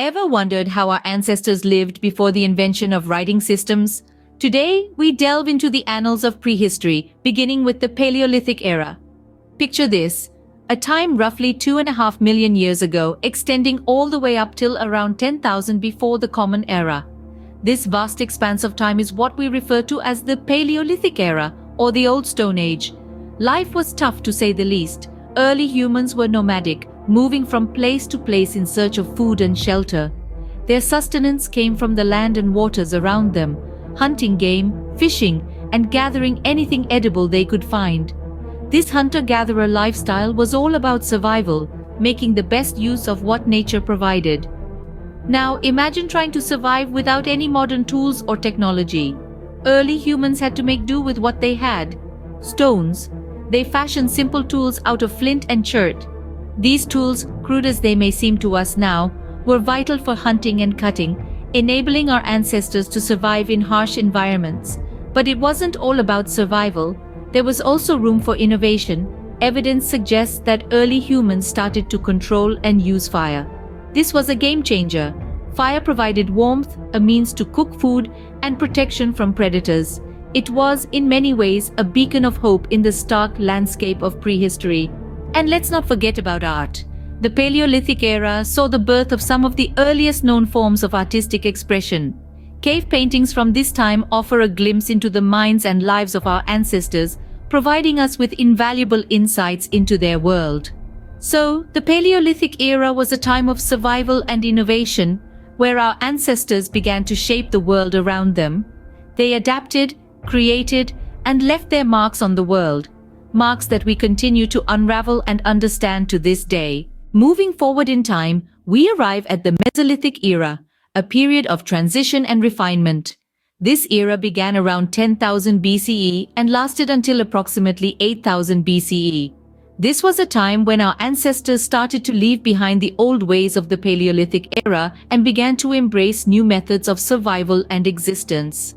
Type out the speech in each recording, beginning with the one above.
Ever wondered how our ancestors lived before the invention of writing systems? Today, we delve into the annals of prehistory, beginning with the Paleolithic era. Picture this, a time roughly 2.5 million years ago, extending all the way up till around 10,000 before the Common Era. This vast expanse of time is what we refer to as the Paleolithic era, or the Old Stone Age. Life was tough to say the least. Early humans were nomadic, moving from place to place in search of food and shelter. Their sustenance came from the land and waters around them, hunting game, fishing, and gathering anything edible they could find. This hunter-gatherer lifestyle was all about survival, making the best use of what nature provided. Now, imagine trying to survive without any modern tools or technology. Early humans had to make do with what they had. Stones. They fashioned simple tools out of flint and chert. These tools, crude as they may seem to us now, were vital for hunting and cutting, enabling our ancestors to survive in harsh environments. But it wasn't all about survival. There was also room for innovation. Evidence suggests that early humans started to control and use fire. This was a game changer. Fire provided warmth, a means to cook food, and protection from predators. It was, in many ways, a beacon of hope in the stark landscape of prehistory. And let's not forget about art. The Paleolithic era saw the birth of some of the earliest known forms of artistic expression. Cave paintings from this time offer a glimpse into the minds and lives of our ancestors, providing us with invaluable insights into their world. So, the Paleolithic era was a time of survival and innovation, where our ancestors began to shape the world around them. They adapted, created, and left their marks on the world, marks that we continue to unravel and understand to this day. Moving forward in time, we arrive at the Mesolithic era, a period of transition and refinement. This era began around 10,000 BCE and lasted until approximately 8,000 BCE. This was a time when our ancestors started to leave behind the old ways of the Paleolithic era and began to embrace new methods of survival and existence.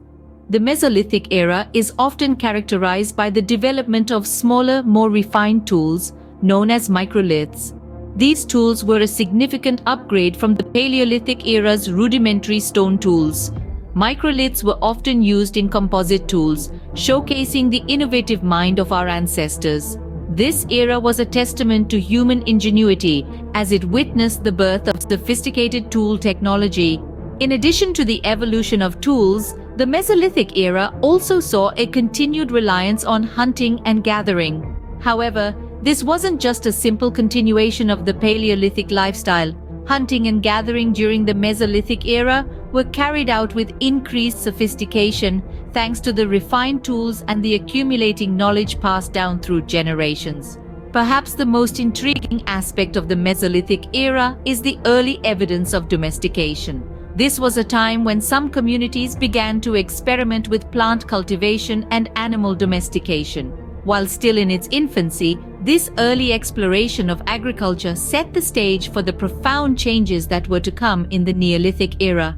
The Mesolithic era is often characterized by the development of smaller, more refined tools, known as microliths. These tools were a significant upgrade from the Paleolithic era's rudimentary stone tools. Microliths were often used in composite tools, showcasing the innovative mind of our ancestors. This era was a testament to human ingenuity, as it witnessed the birth of sophisticated tool technology. In addition to the evolution of tools, the Mesolithic era also saw a continued reliance on hunting and gathering. However, this wasn't just a simple continuation of the Paleolithic lifestyle. Hunting and gathering during the Mesolithic era were carried out with increased sophistication thanks to the refined tools and the accumulating knowledge passed down through generations. Perhaps the most intriguing aspect of the Mesolithic era is the early evidence of domestication. This was a time when some communities began to experiment with plant cultivation and animal domestication. While still in its infancy, this early exploration of agriculture set the stage for the profound changes that were to come in the Neolithic era.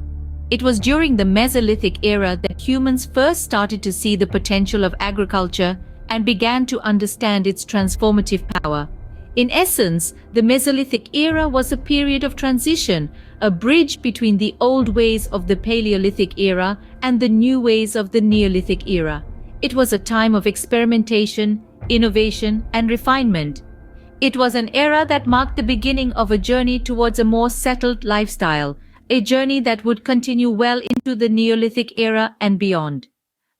It was during the Mesolithic era that humans first started to see the potential of agriculture and began to understand its transformative power. In essence, the Mesolithic era was a period of transition, a bridge between the old ways of the Paleolithic era and the new ways of the Neolithic era. It was a time of experimentation, innovation, and refinement. It was an era that marked the beginning of a journey towards a more settled lifestyle, a journey that would continue well into the Neolithic era and beyond.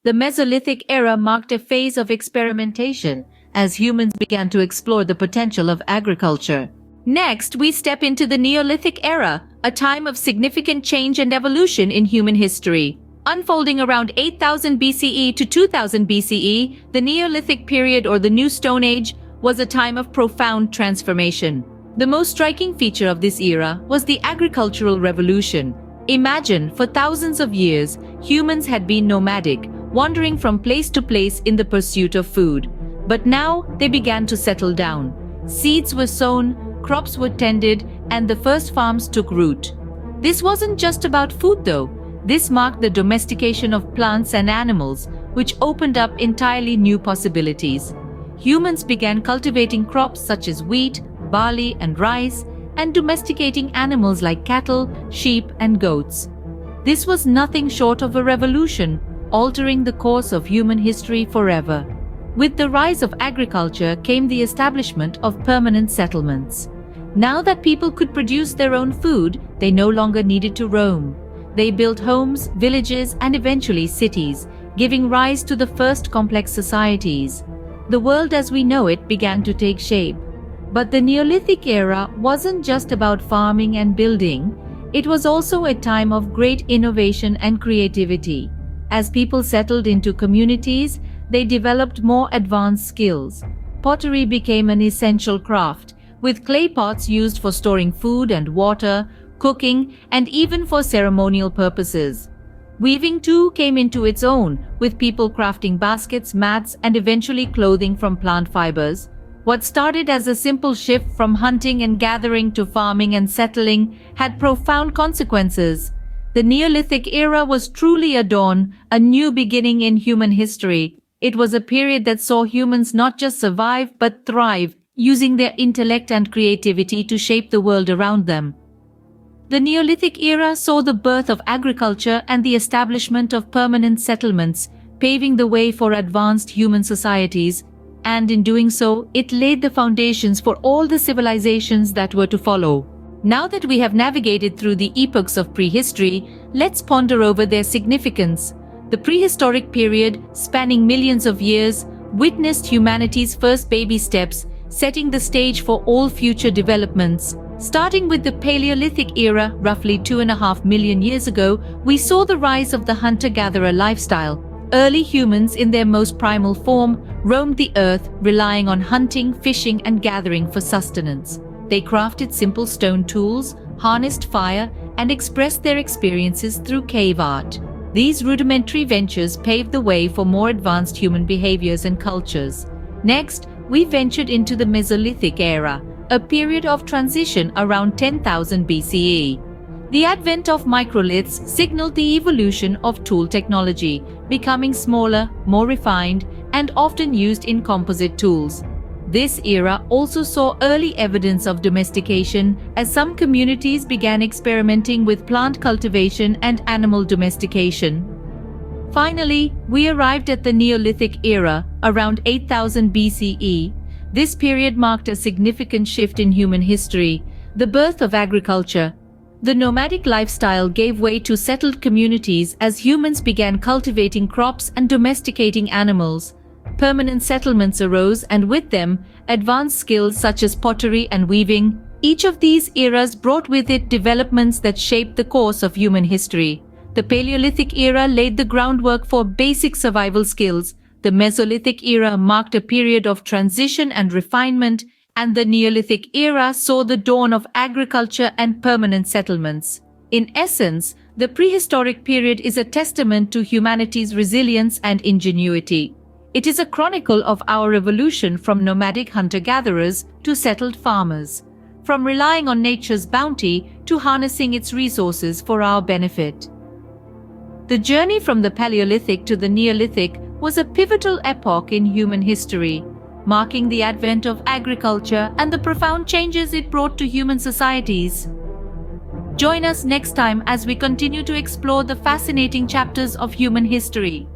The Mesolithic era marked a phase of experimentation as humans began to explore the potential of agriculture. Next, we step into the Neolithic era, a time of significant change and evolution in human history. Unfolding around 8,000 BCE to 2000 BCE, the Neolithic period, or the New Stone Age, was a time of profound transformation. The most striking feature of this era was the agricultural revolution. Imagine, for thousands of years, humans had been nomadic, wandering from place to place in the pursuit of food. But now they began to settle down. Seeds were sown, crops were tended, and the first farms took root. This wasn't just about food though. This marked the domestication of plants and animals, which opened up entirely new possibilities. Humans began cultivating crops such as wheat, barley, and rice, and domesticating animals like cattle, sheep, and goats. This was nothing short of a revolution, altering the course of human history forever. With the rise of agriculture came the establishment of permanent settlements. Now that people could produce their own food, they no longer needed to roam. They built homes, villages, and eventually cities, giving rise to the first complex societies. The world as we know it began to take shape. But the Neolithic era wasn't just about farming and building, it was also a time of great innovation and creativity. As people settled into communities, they developed more advanced skills. Pottery became an essential craft, with clay pots used for storing food and water, cooking, and even for ceremonial purposes. Weaving too came into its own, with people crafting baskets, mats, and eventually clothing from plant fibers. What started as a simple shift from hunting and gathering to farming and settling had profound consequences. The Neolithic era was truly a dawn, a new beginning in human history. It was a period that saw humans not just survive but thrive, using their intellect and creativity to shape the world around them. The Neolithic era saw the birth of agriculture and the establishment of permanent settlements, paving the way for advanced human societies, and in doing so, it laid the foundations for all the civilizations that were to follow. Now that we have navigated through the epochs of prehistory, let's ponder over their significance. The prehistoric period, spanning millions of years, witnessed humanity's first baby steps, setting the stage for all future developments. Starting with the Paleolithic era, roughly 2.5 million years ago, we saw the rise of the hunter-gatherer lifestyle. Early humans, in their most primal form, roamed the earth, relying on hunting, fishing, and gathering for sustenance. They crafted simple stone tools, harnessed fire, and expressed their experiences through cave art. These rudimentary ventures paved the way for more advanced human behaviors and cultures. Next, we ventured into the Mesolithic era, a period of transition around 10,000 BCE. The advent of microliths signaled the evolution of tool technology, becoming smaller, more refined, and often used in composite tools. This era also saw early evidence of domestication as some communities began experimenting with plant cultivation and animal domestication. Finally, we arrived at the Neolithic era, around 8000 BCE. This period marked a significant shift in human history, the birth of agriculture. The nomadic lifestyle gave way to settled communities as humans began cultivating crops and domesticating animals. Permanent settlements arose, and with them, advanced skills such as pottery and weaving. Each of these eras brought with it developments that shaped the course of human history. The Paleolithic era laid the groundwork for basic survival skills. The Mesolithic era marked a period of transition and refinement, and the Neolithic era saw the dawn of agriculture and permanent settlements. In essence, the prehistoric period is a testament to humanity's resilience and ingenuity. It is a chronicle of our evolution from nomadic hunter-gatherers to settled farmers, from relying on nature's bounty to harnessing its resources for our benefit. The journey from the Paleolithic to the Neolithic was a pivotal epoch in human history, marking the advent of agriculture and the profound changes it brought to human societies. Join us next time as we continue to explore the fascinating chapters of human history.